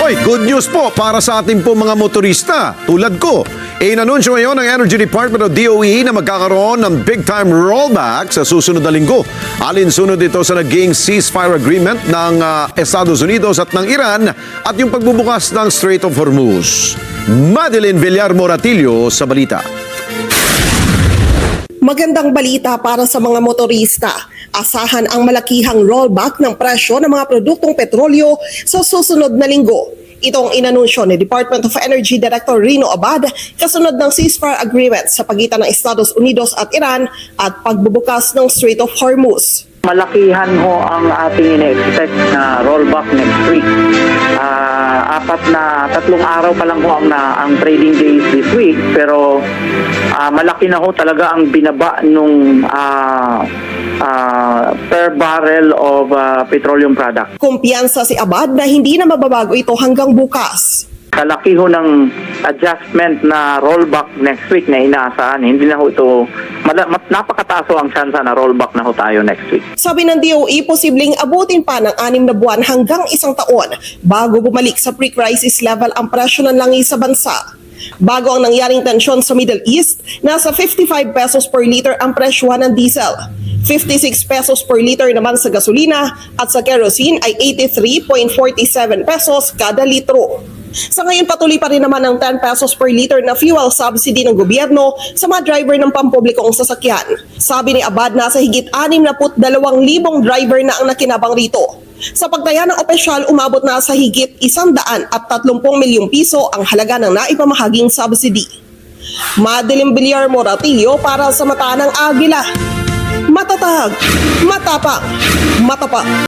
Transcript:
Hoy, good news po para sa ating po mga motorista tulad ko. Inanunsyo ngayon ng Energy Department of DOE na magkakaroon ng big-time rollback sa susunod na linggo. Alinsunod ito sa naging ceasefire agreement ng Estados Unidos at ng Iran at yung pagbubukas ng Strait of Hormuz. Madeline Villar Moratillo sa balita. Magandang balita para sa mga motorista. Asahan ang malakihang rollback ng presyo ng mga produktong petrolyo sa susunod na linggo. Itong inanunsyo ni Department of Energy Director Rino Abad kasunod ng ceasefire agreement sa pagitan ng Estados Unidos at Iran at pagbubukas ng Strait of Hormuz. Malakihan ho ang ating ina-expect na rollback next week. Tatlong araw pa lang ho ang trading days this week, pero malaki na ho talaga ang binaba nung per barrel of petroleum product. Kumpiyansa si Abad na hindi na mababago ito hanggang bukas. Kalaki ho ng adjustment na rollback next week na inaasahan. Hindi na ho ito, napakataas ho ang tsansa na rollback na ho tayo next week. Sabi ng DOE, posibleng abutin pa ng 6 na buwan hanggang 1 taon bago bumalik sa pre-crisis level ang presyo ng langis sa bansa. Bago ang nangyaring tensyon sa Middle East, nasa 55 pesos per liter ang presyohan ng diesel. 56 pesos per liter naman sa gasolina at sa kerosene ay 83.47 pesos kada litro. Sa ngayon patuloy pa rin naman ang 10 pesos per liter na fuel subsidy ng gobyerno sa mga driver ng pampublikong sasakyan. Sabi ni Abad na sa higit 62,000 driver na ang nakinabang rito. Sa pagtaya ng opisyal, umabot na sa higit 130 milyong piso ang halaga ng naipamahaging subsidy. Madeline Villar Moratillo para sa Mata ng Agila. Matatag, matapang, matapat.